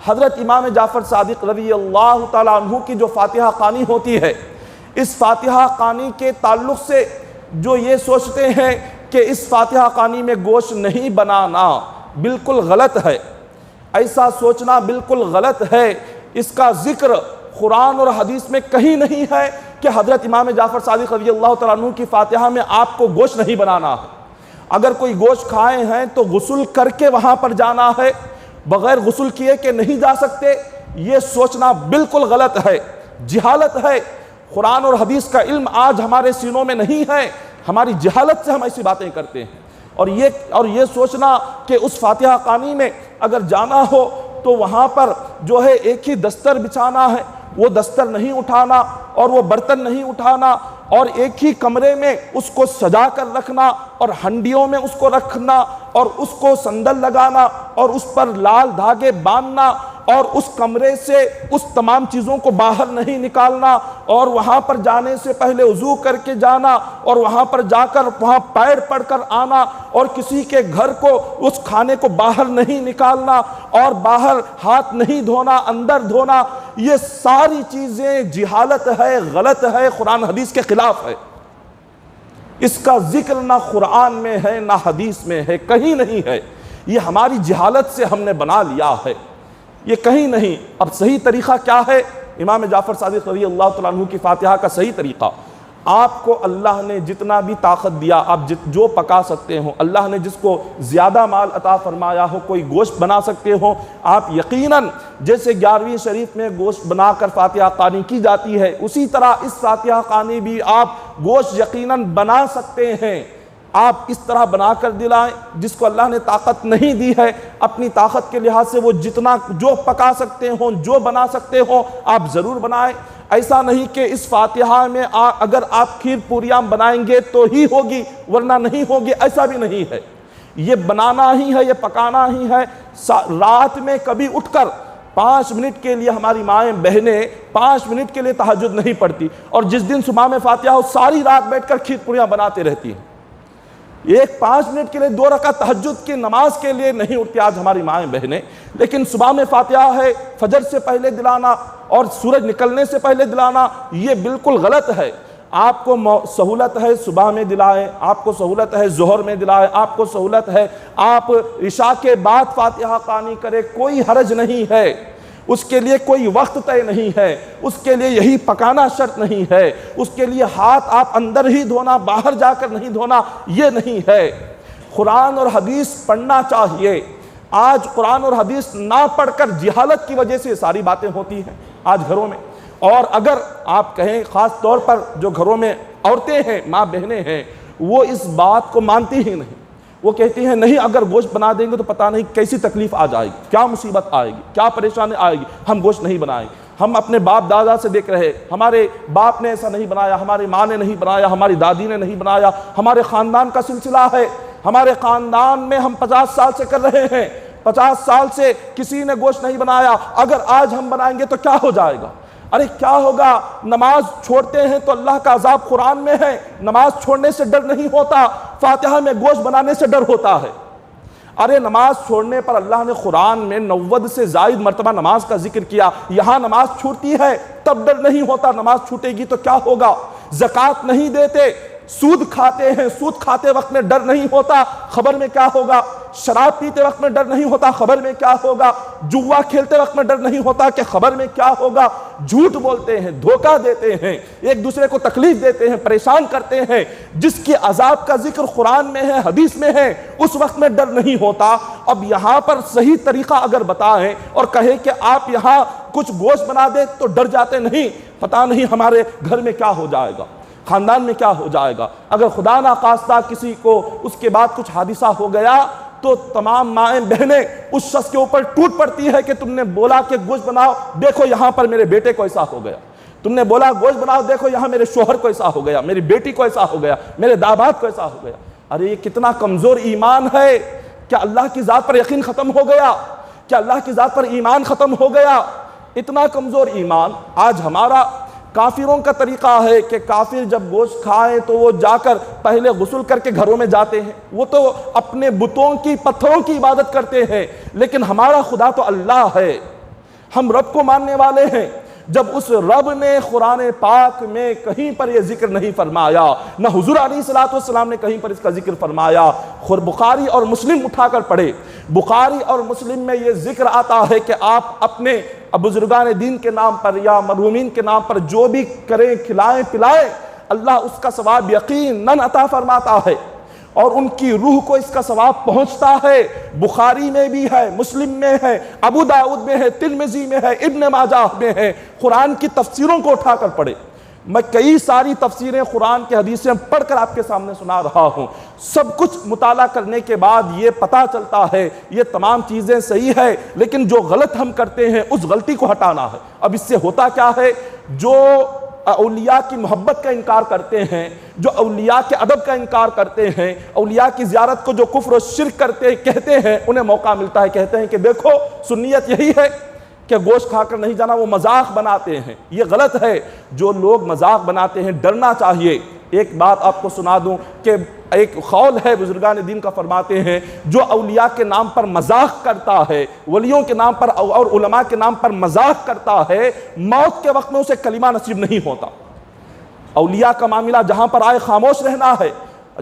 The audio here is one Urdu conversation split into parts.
حضرت امام جعفر صادق رضی اللہ تعالیٰ عنہ کی جو فاتحہ خوانی ہوتی ہے، اس فاتحہ خوانی کے تعلق سے جو یہ سوچتے ہیں کہ اس فاتحہ خوانی میں گوشت نہیں بنانا، بالکل غلط ہے۔ ایسا سوچنا بالکل غلط ہے۔ اس کا ذکر قرآن اور حدیث میں کہیں نہیں ہے کہ حضرت امام جعفر صادق رضی اللہ تعالیٰ عنہ کی فاتحہ میں آپ کو گوشت نہیں بنانا ہے۔ اگر کوئی گوشت کھائے ہیں تو غسل کر کے وہاں پر جانا ہے، بغیر غسل کیے کہ نہیں جا سکتے، یہ سوچنا بالکل غلط ہے، جہالت ہے۔ قرآن اور حدیث کا علم آج ہمارے سینوں میں نہیں ہے، ہماری جہالت سے ہم ایسی باتیں کرتے ہیں۔ اور یہ سوچنا کہ اس فاتحہ خوانی میں اگر جانا ہو تو وہاں پر جو ہے ایک ہی دستر بچھانا ہے، وہ دستر نہیں اٹھانا اور وہ برتن نہیں اٹھانا، اور ایک ہی کمرے میں اس کو سجا کر رکھنا اور ہنڈیوں میں اس کو رکھنا اور اس کو سندل لگانا اور اس پر لال دھاگے باندھنا اور اس کمرے سے اس تمام چیزوں کو باہر نہیں نکالنا، اور وہاں پر جانے سے پہلے وضو کر کے جانا اور وہاں پر جا کر وہاں پیر پڑھ کر آنا، اور کسی کے گھر کو اس کھانے کو باہر نہیں نکالنا اور باہر ہاتھ نہیں دھونا، اندر دھونا، یہ ساری چیزیں جہالت ہے، غلط ہے، قرآن حدیث کے خلاف ہے۔ اس کا ذکر نہ قرآن میں ہے نہ حدیث میں ہے، کہیں نہیں ہے۔ یہ ہماری جہالت سے ہم نے بنا لیا ہے، یہ کہیں نہیں۔ اب صحیح طریقہ کیا ہے؟ امام جعفر صادق رضی اللہ تعالیٰ عنہ کی فاتحہ کا صحیح طریقہ، آپ کو اللہ نے جتنا بھی طاقت دیا، آپ جو پکا سکتے ہو، اللہ نے جس کو زیادہ مال عطا فرمایا ہو، کوئی گوشت بنا سکتے ہو، آپ یقیناً جیسے 11ویں شریف میں گوشت بنا کر فاتحہ خوانی کی جاتی ہے، اسی طرح اس فاتحہ خوانی بھی آپ گوشت یقیناً بنا سکتے ہیں۔ آپ اس طرح بنا کر دلائیں، جس کو اللہ نے طاقت نہیں دی ہے، اپنی طاقت کے لحاظ سے وہ جتنا جو پکا سکتے ہوں، جو بنا سکتے ہوں، آپ ضرور بنائیں۔ ایسا نہیں کہ اس فاتحہ میں اگر آپ کھیر پوریاں بنائیں گے تو ہی ہوگی ورنہ نہیں ہوگی، ایسا بھی نہیں ہے۔ یہ بنانا ہی ہے، یہ پکانا ہی ہے۔ رات میں کبھی اٹھ کر 5 منٹ کے لیے ہماری مائیں بہنیں 5 منٹ کے لیے تہجد نہیں پڑھتی، اور جس دن صبح میں فاتحہ ہو ساری رات بیٹھ کر کھیر پوریاں بناتے رہتی ہیں۔ ایک 5 منٹ کے لیے 2 رکعت تہجد کی نماز کے لیے نہیں اٹھتی آج ہماری مائیں بہنیں، لیکن صبح میں فاتحہ ہے، فجر سے پہلے دلانا اور سورج نکلنے سے پہلے دلانا، یہ بالکل غلط ہے۔ آپ کو سہولت ہے صبح میں دلائیں، آپ کو سہولت ہے ظہر میں دلائیں، آپ کو سہولت ہے آپ عشاء کے بعد فاتحہ خوانی کریں، کوئی حرج نہیں ہے۔ اس کے لیے کوئی وقت طے نہیں ہے، اس کے لیے یہی پکانا شرط نہیں ہے، اس کے لیے ہاتھ آپ اندر ہی دھونا، باہر جا کر نہیں دھونا، یہ نہیں ہے۔ قرآن اور حدیث پڑھنا چاہیے۔ آج قرآن اور حدیث نہ پڑھ کر جہالت کی وجہ سے یہ ساری باتیں ہوتی ہیں آج گھروں میں۔ اور اگر آپ کہیں خاص طور پر جو گھروں میں عورتیں ہیں، ماں بہنیں ہیں، وہ اس بات کو مانتی ہی نہیں، وہ کہتی ہیں نہیں اگر گوشت بنا دیں گے تو پتہ نہیں کیسی تکلیف آ جائے گی، کیا مصیبت آئے گی، کیا پریشانی آئے گی، ہم گوشت نہیں بنائیں گے۔ ہم اپنے باپ دادا سے دیکھ رہے، ہمارے باپ نے ایسا نہیں بنایا، ہماری ماں نے نہیں بنایا، ہماری دادی نے نہیں بنایا، ہمارے خاندان کا سلسلہ ہے، ہمارے خاندان میں ہم 50 سال سے کر رہے ہیں، 50 سال سے کسی نے گوشت نہیں بنایا، اگر آج ہم بنائیں گے تو کیا ہو جائے گا؟ ارے کیا ہوگا؟ نماز چھوڑتے ہیں تو اللہ کا عذاب قرآن میں ہے، نماز چھوڑنے سے ڈر نہیں ہوتا، فاتحہ میں گوشت بنانے سے ڈر ہوتا ہے۔ ارے نماز چھوڑنے پر اللہ نے قرآن میں 90 سے زائد مرتبہ نماز کا ذکر کیا، یہاں نماز چھوٹتی ہے تب ڈر نہیں ہوتا، نماز چھوٹے گی تو کیا ہوگا؟ زکوٰۃ نہیں دیتے، سود کھاتے ہیں، سود کھاتے وقت میں ڈر نہیں ہوتا، خبر میں کیا ہوگا؟ شراب پیتے وقت میں ڈر نہیں ہوتا، خبر میں کیا ہوگا؟ جوا کھیلتے وقت میں ڈر نہیں ہوتا کہ خبر میں کیا ہوگا؟ جھوٹ بولتے ہیں، دھوکہ دیتے ہیں، ایک دوسرے کو تکلیف دیتے ہیں، پریشان کرتے ہیں، جس کی عذاب کا ذکر قرآن میں ہے، حدیث میں ہے، اس وقت میں ڈر نہیں ہوتا۔ اب یہاں پر صحیح طریقہ اگر بتائیں اور کہیں کہ آپ یہاں کچھ گوشت بنا دیں تو ڈر جاتے نہیں، پتہ نہیں ہمارے گھر میں کیا ہو جائے گا، خاندان میں کیا ہو جائے گا۔ اگر خدا نخواستہ کسی کو اس کے بعد کچھ حادثہ ہو گیا تو تمام مائیں بہنیں اس شخص کے اوپر ٹوٹ پڑتی ہے کہ تم نے بولا کہ گوشت بناؤ، دیکھو یہاں پر میرے بیٹے کو ایسا ہو گیا، تم نے بولا گوشت بناؤ، دیکھو یہاں میرے شوہر کو ایسا ہو گیا، میری بیٹی کو ایسا ہو گیا، میرے داماد کو ایسا ہو گیا۔ ارے یہ کتنا کمزور ایمان ہے! کیا اللہ کی ذات پر یقین ختم ہو گیا؟ کیا اللہ کی ذات پر ایمان ختم ہو گیا؟ اتنا کمزور ایمان۔ آج ہمارا کافروں کا طریقہ ہے کہ کافر جب گوشت کھائیں تو وہ جا کر پہلے غسل کر کے گھروں میں جاتے ہیں، وہ تو اپنے بتوں کی، پتھروں کی عبادت کرتے ہیں، لیکن ہمارا خدا تو اللہ ہے۔ ہم رب کو ماننے والے ہیں جب اس رب نے قرآن پاک میں کہیں پر یہ ذکر نہیں فرمایا، نہ حضور علیہ الصلوۃ والسلام نے کہیں پر اس کا ذکر فرمایا۔ بخاری اور مسلم اٹھا کر پڑھے، بخاری اور مسلم میں یہ ذکر آتا ہے کہ آپ اپنے بزرگان دین کے نام پر یا مرحومین کے نام پر جو بھی کریں، کھلائیں پلائیں، اللہ اس کا ثواب یقیناً عطا فرماتا ہے، اور ان کی روح کو اس کا ثواب پہنچتا ہے۔ بخاری میں بھی ہے، مسلم میں ہے، ابو داؤد میں ہے، ترمذی میں ہے، ابن ماجہ میں ہے۔ قرآن کی تفسیروں کو اٹھا کر پڑھے، میں کئی ساری تفسیریں قرآن کے حدیثیں پڑھ کر آپ کے سامنے سنا رہا ہوں۔ سب کچھ مطالعہ کرنے کے بعد یہ پتہ چلتا ہے یہ تمام چیزیں صحیح ہے، لیکن جو غلط ہم کرتے ہیں اس غلطی کو ہٹانا ہے۔ اب اس سے ہوتا کیا ہے، جو اولیاء کی محبت کا انکار کرتے ہیں، جو اولیاء کے ادب کا انکار کرتے ہیں، اولیاء کی زیارت کو جو کفر و شرک کہتے ہیں، انہیں موقع ملتا ہے، کہتے ہیں کہ دیکھو سنیت یہی ہے کہ گوشت کھا کر نہیں جانا، وہ مذاق بناتے ہیں۔ یہ غلط ہے، جو لوگ مذاق بناتے ہیں ڈرنا چاہیے۔ ایک بات آپ کو سنا دوں کہ ایک قول ہے بزرگان دین کا، فرماتے ہیں جو اولیاء کے نام پر مذاق کرتا ہے، ولیوں کے نام پر اور علماء کے نام پر مذاق کرتا ہے، موت کے وقت میں اسے کلمہ نصیب نہیں ہوتا۔ اولیاء کا معاملہ جہاں پر آئے خاموش رہنا ہے،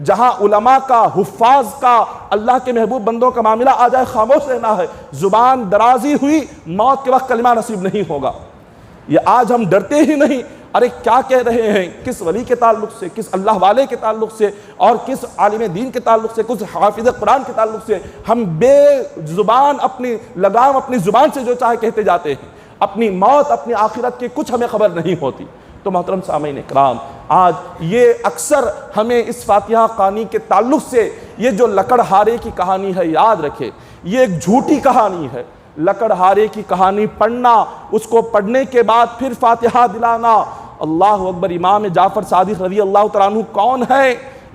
جہاں علماء کا، حفاظ کا، اللہ کے محبوب بندوں کا معاملہ آ جائے خاموش رہنا ہے۔ زبان درازی ہوئی، موت کے وقت کلمہ نصیب نہیں ہوگا۔ یہ آج ہم ڈرتے ہی نہیں، ارے کیا کہہ رہے ہیں، کس ولی کے تعلق سے، کس اللہ والے کے تعلق سے، اور کس عالم دین کے تعلق سے، کس حافظ قرآن کے تعلق سے ہم بے زبان اپنی لگام اپنی زبان سے جو چاہے کہتے جاتے ہیں، اپنی موت اپنی آخرت کی کچھ ہمیں خبر نہیں ہوتی۔ تو محترم سامعین اکرام، آج یہ اکثر ہمیں اس فاتحہ خوانی کے تعلق سے یہ جو لکڑہارے کی کہانی ہے یاد رکھے، یہ ایک جھوٹی کہانی ہے۔ لکڑہارے کی کہانی پڑھنا، اس کو پڑھنے کے بعد پھر فاتحہ دلانا، اللہ اکبر۔ امام جعفر صادق رضی اللہ تعالیٰ عنہ کون ہے؟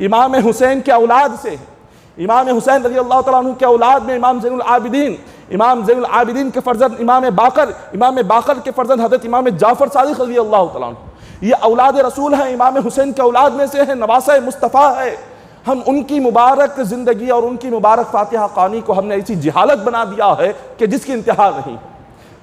امام حسین کے اولاد سے ہے۔ امام حسین رضی اللہ تعالیٰ عنہ کے اولاد میں امام زین العابدین کے فرزند امام باقر کے فرزند حضرت امام جعفر صادق رضی اللہ تعالیٰ عنہ، یہ اولاد رسول ہیں، امام حسین کے اولاد میں سے ہیں، نواسہ مصطفیٰ ہے۔ ہم ان کی مبارک زندگی اور ان کی مبارک فاتحہ خوانی کو ہم نے ایسی جہالت بنا دیا ہے کہ جس کی انتہا نہیں۔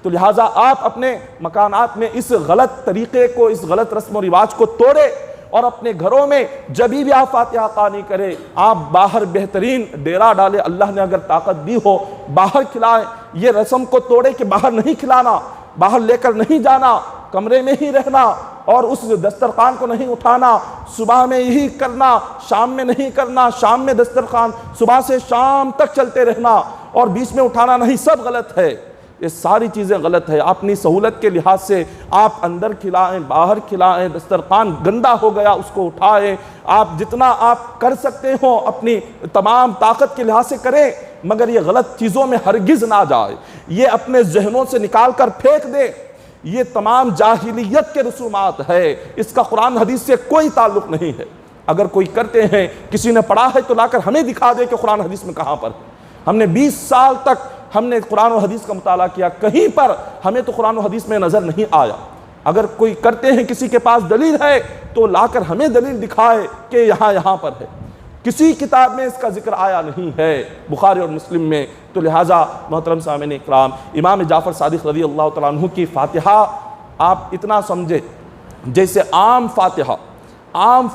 تو لہٰذا آپ اپنے مکانات میں اس غلط طریقے کو، اس غلط رسم و رواج کو توڑے، اور اپنے گھروں میں جب بھی آپ فاتحہ خوانی کریں، آپ باہر بہترین ڈیرا ڈالے، اللہ نے اگر طاقت دی ہو باہر کھلائیں۔ یہ رسم کو توڑے کہ باہر نہیں کھلانا، باہر لے کر نہیں جانا، کمرے میں ہی رہنا، اور اس دسترخوان کو نہیں اٹھانا، صبح میں یہی کرنا، شام میں نہیں کرنا، شام میں دسترخوان، صبح سے شام تک چلتے رہنا اور بیچ میں اٹھانا نہیں، سب غلط ہے۔ یہ ساری چیزیں غلط ہے۔ اپنی سہولت کے لحاظ سے آپ اندر کھلائیں، باہر کھلائیں، دسترخوان گندا ہو گیا اس کو اٹھائیں، آپ جتنا آپ کر سکتے ہو اپنی تمام طاقت کے لحاظ سے کریں، مگر یہ غلط چیزوں میں ہرگز نہ جائے، یہ اپنے ذہنوں سے نکال کر پھینک دے۔ یہ تمام جاہلیت کے رسومات ہے، اس کا قرآن حدیث سے کوئی تعلق نہیں ہے۔ اگر کوئی کرتے ہیں، کسی نے پڑھا ہے تو لا کر ہمیں دکھا دے کہ قرآن حدیث میں کہاں پر ہے۔ ہم نے 20 سال تک ہم نے قرآن و حدیث کا مطالعہ کیا، کہیں پر ہمیں تو قرآن و حدیث میں نظر نہیں آیا۔ اگر کوئی کرتے ہیں، کسی کے پاس دلیل ہے تو لا کر ہمیں دلیل دکھائے کہ یہاں پر ہے۔ کسی کتاب میں اس کا ذکر آیا نہیں ہے، بخاری اور مسلم میں۔ تو لہٰذا محترم سامعین اکرام، امام جعفر صادق رضی اللہ تعالیٰ عنہ کی فاتحہ آپ اتنا سمجھے جیسے عام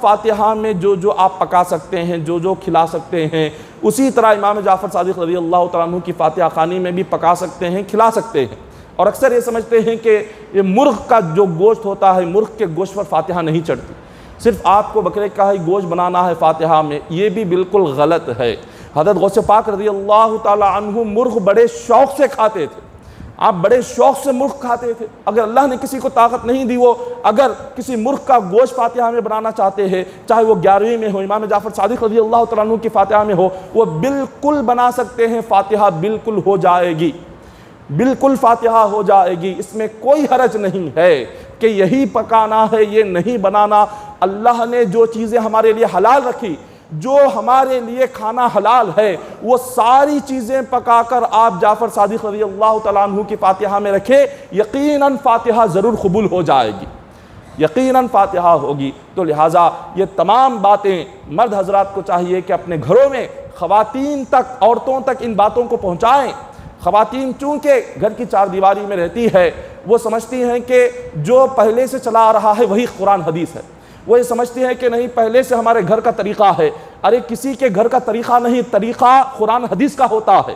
فاتحہ میں جو آپ پکا سکتے ہیں، جو کھلا سکتے ہیں، اسی طرح امام جعفر صادق رضی اللہ تعالیٰ عنہ کی فاتحہ خوانی میں بھی پکا سکتے ہیں، کھلا سکتے ہیں۔ اور اکثر یہ سمجھتے ہیں کہ یہ مرغ کا جو گوشت ہوتا ہے، مرغ کے گوشت پر فاتحہ نہیں چڑھتی، صرف آپ کو بکرے کا ہی گوشت بنانا ہے فاتحہ میں، یہ بھی بالکل غلط ہے۔ حضرت غوث پاک رضی اللہ تعالیٰ عنہ مرغ بڑے شوق سے کھاتے تھے، آپ بڑے شوق سے مرغ کھاتے تھے۔ اگر اللہ نے کسی کو طاقت نہیں دی، وہ اگر کسی مرغ کا گوشت فاتحہ میں بنانا چاہتے ہیں، چاہے وہ 11ویں میں ہو، امام جعفر صادق رضی اللہ تعالیٰ عنہ کی فاتحہ میں ہو، وہ بالکل بنا سکتے ہیں، فاتحہ بالکل ہو جائے گی، بالکل فاتحہ ہو جائے گی۔ اس میں کوئی حرج نہیں ہے کہ یہی پکانا ہے، یہ نہیں بنانا۔ اللہ نے جو چیزیں ہمارے لیے حلال رکھی، جو ہمارے لیے کھانا حلال ہے، وہ ساری چیزیں پکا کر آپ جعفر صادق رضی اللہ تعالیٰ عنہ کی فاتحہ میں رکھیں، یقیناً فاتحہ ضرور قبول ہو جائے گی، یقیناً فاتحہ ہوگی۔ تو لہٰذا یہ تمام باتیں مرد حضرات کو چاہیے کہ اپنے گھروں میں خواتین تک، عورتوں تک ان باتوں کو پہنچائیں، خواتین چونکہ گھر کی چار دیواری میں رہتی ہے، وہ سمجھتی ہیں کہ جو پہلے سے چلا آ رہا ہے وہی قرآن حدیث ہے۔ وہ یہ سمجھتی ہیں کہ نہیں، پہلے سے ہمارے گھر کا طریقہ ہے۔ ارے کسی کے گھر کا طریقہ نہیں، طریقہ قرآن حدیث کا ہوتا ہے،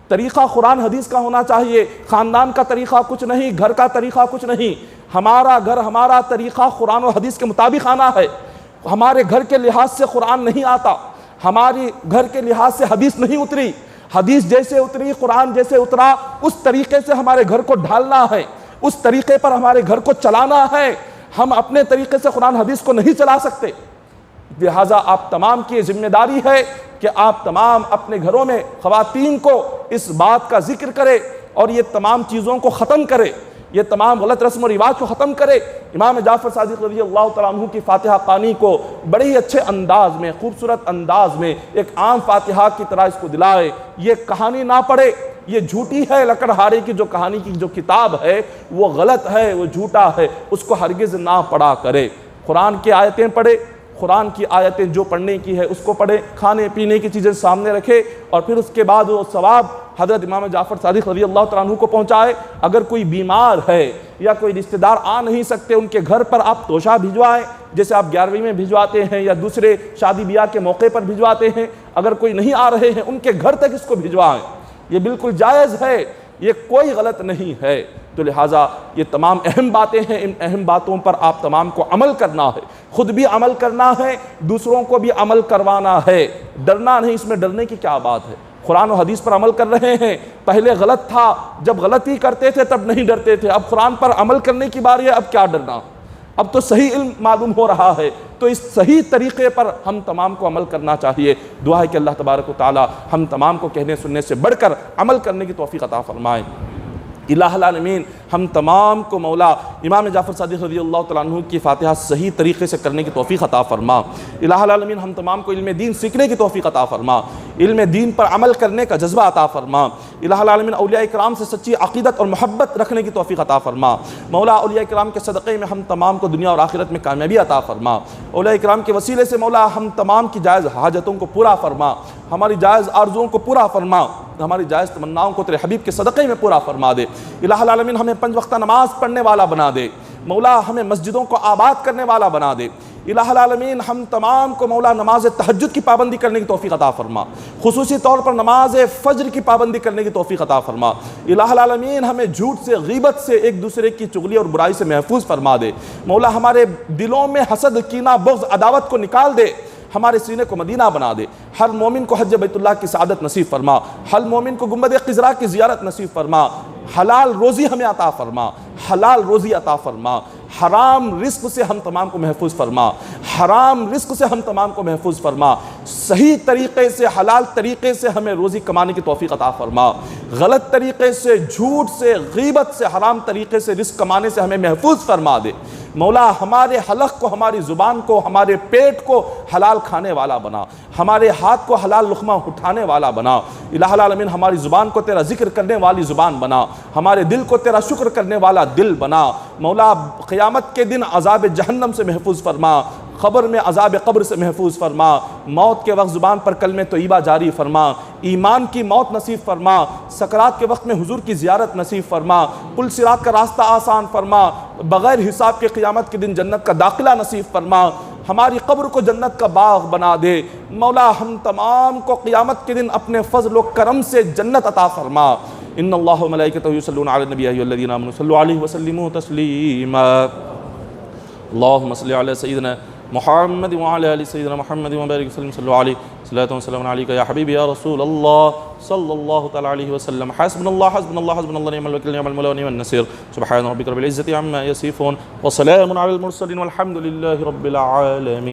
طریقہ قرآن حدیث کا ہونا چاہیے۔ خاندان کا طریقہ کچھ نہیں، گھر کا طریقہ کچھ نہیں، ہمارا گھر، ہمارا طریقہ قرآن و حدیث کے مطابق آنا ہے۔ ہمارے گھر کے لحاظ سے قرآن نہیں آتا، ہماری گھر کے لحاظ سے حدیث نہیں اتری، حدیث جیسے اتری، قرآن جیسے اترا، اس طریقے سے ہمارے گھر کو ڈھالنا ہے، اس طریقے پر ہمارے گھر کو چلانا ہے۔ ہم اپنے طریقے سے قرآن حدیث کو نہیں چلا سکتے۔ لہٰذا آپ تمام کی ذمہ داری ہے کہ آپ تمام اپنے گھروں میں خواتین کو اس بات کا ذکر کرے اور یہ تمام چیزوں کو ختم کرے، یہ تمام غلط رسم و رواج کو ختم کرے۔ امام جعفر صادق رضی اللہ تعالیٰ عنہ کی فاتحہ خوانی کو بڑے ہی اچھے انداز میں، خوبصورت انداز میں ایک عام فاتحہ کی طرح اس کو دلائے، یہ کہانی نہ پڑھے۔ یہ جھوٹی ہے، لکڑہارے کی جو کہانی کی جو کتاب ہے وہ غلط ہے، وہ جھوٹا ہے، اس کو ہرگز نہ پڑھا کرے۔ قرآن کی آیتیں پڑھے، قرآن کی آیتیں جو پڑھنے کی ہے اس کو پڑھے، کھانے پینے کی چیزیں سامنے رکھے، اور پھر اس کے بعد وہ ثواب حضرت امام جعفر صادق رضی اللہ تعالیٰ عنہ کو پہنچائے۔ اگر کوئی بیمار ہے یا کوئی رشتہ دار آ نہیں سکتے، ان کے گھر پر آپ توشہ بھجوائیں، جیسے آپ 11ویں میں بھجواتے ہیں یا دوسرے شادی بیاہ کے موقع پر بھجواتے ہیں۔ اگر کوئی نہیں آ رہے ہیں، ان کے گھر تک اس کو بھجوائیں، یہ بالکل جائز ہے، یہ کوئی غلط نہیں ہے۔ تو لہٰذا یہ تمام اہم باتیں ہیں، ان اہم باتوں پر آپ تمام کو عمل کرنا ہے، خود بھی عمل کرنا ہے، دوسروں کو بھی عمل کروانا ہے۔ ڈرنا نہیں، اس میں ڈرنے کی کیا بات ہے؟ قرآن و حدیث پر عمل کر رہے ہیں، پہلے غلط تھا، جب غلطی کرتے تھے تب نہیں ڈرتے تھے، اب قرآن پر عمل کرنے کی باری ہے، اب کیا ڈرنا؟ اب تو صحیح علم معلوم ہو رہا ہے، تو اس صحیح طریقے پر ہم تمام کو عمل کرنا چاہیے۔ دعا ہے کہ اللہ تبارک و تعالی ہم تمام کو کہنے سننے سے بڑھ کر عمل کرنے کی توفیق عطا فرمائے۔ الہ العالمین ہم تمام کو مولا امام جعفر صادق رضی اللہ تعالیٰ عنہ کی فاتحہ صحیح طریقے سے کرنے کی توفیق عطا فرما۔ الہ العالمین ہم تمام کو علم دین سیکھنے کی توفیق عطا فرما، علم دین پر عمل کرنے کا جذبہ عطا فرما۔ الہ العالمین اولیاء کرام سے سچی عقیدت اور محبت رکھنے کی توفیق عطا فرما۔ مولا اولیاء کرام کے صدقے میں ہم تمام کو دنیا اور آخرت میں کامیابی عطا فرما۔ اولیاء کرام کے وسیلے سے مولا ہم تمام کی جائز حاجتوں کو پورا فرما، ہماری جائز آرزوؤں کو پورا فرما، ہماری جائز تمناؤں کو تیرے حبیب کے صدقے میں پورا فرما دے۔ الہ العالمین ہمیں 5 وقتہ نماز پڑھنے والا بنا دے، مولا ہمیں مسجدوں کو آباد کرنے والا بنا دے۔ الہ العالمین ہم تمام کو مولا نماز تہجد کی پابندی کرنے کی توفیق عطا فرما، خصوصی طور پر نماز فجر کی پابندی کرنے کی توفیق عطا فرما۔ الہ العالمین ہمیں جھوٹ سے، غیبت سے، ایک دوسرے کی چغلی اور برائی سے محفوظ فرما دے۔ مولا ہمارے دلوں میں حسد، کینہ، بغض، عداوت کو نکال دے، ہمارے سینے کو مدینہ بنا دے۔ ہر مومن کو حج بیت اللہ کی سعادت نصیب فرما، ہر مومن کو گنبد خضرا کی زیارت نصیب فرما۔ حلال روزی ہمیں عطا فرما، حلال روزی عطا فرما، حرام رزق سے ہم تمام کو محفوظ فرما، حرام رزق سے ہم تمام کو محفوظ فرما۔ صحیح طریقے سے، حلال طریقے سے ہمیں روزی کمانے کی توفیق عطا فرما، غلط طریقے سے، جھوٹ سے، غیبت سے، حرام طریقے سے رزق کمانے سے ہمیں محفوظ فرما دے۔ مولا ہمارے حلق کو، ہماری زبان کو، ہمارے پیٹ کو حلال کھانے والا بنا، ہمارے ہاتھ کو حلال لقمہ اٹھانے والا بنا۔ الہ العالمین ہماری زبان کو تیرا ذکر کرنے والی زبان بنا، ہمارے دل کو تیرا شکر کرنے والا دل بنا۔ مولا قیامت کے دن عذاب جہنم سے محفوظ فرما، قبر میں عذاب قبر سے محفوظ فرما، موت کے وقت زبان پر کلمہ طیبہ جاری فرما، ایمان کی موت نصیب فرما، سکرات کے وقت میں حضور کی زیارت نصیب فرما، پل صراط کا راستہ آسان فرما، بغیر حساب کے قیامت کے دن جنت کا داخلہ نصیب فرما، ہماری قبر کو جنت کا باغ بنا دے۔ مولا ہم تمام کو قیامت کے دن اپنے فضل و کرم سے جنت عطا فرما۔ ان اللہ و ملائکتہ یصلون علی النبی ایھا الذین آمنوا صلوا علیہ وسلموا تسلیما۔ اللہم صل علی سیدنا محمد وعلى آل سيدنا محمد وبارك وسلم صلوا عليه صلاة وسلام عليك يا حبيبي يا رسول الله صلى الله تعالى عليه وسلم۔ حسبنا الله حسبنا الله حسبنا الله نعم الوكيل نعم المولى ونعم النصير۔ سبحان ربك رب العزة عما يصفون وسلام على المرسلين والحمد لله رب العالمين۔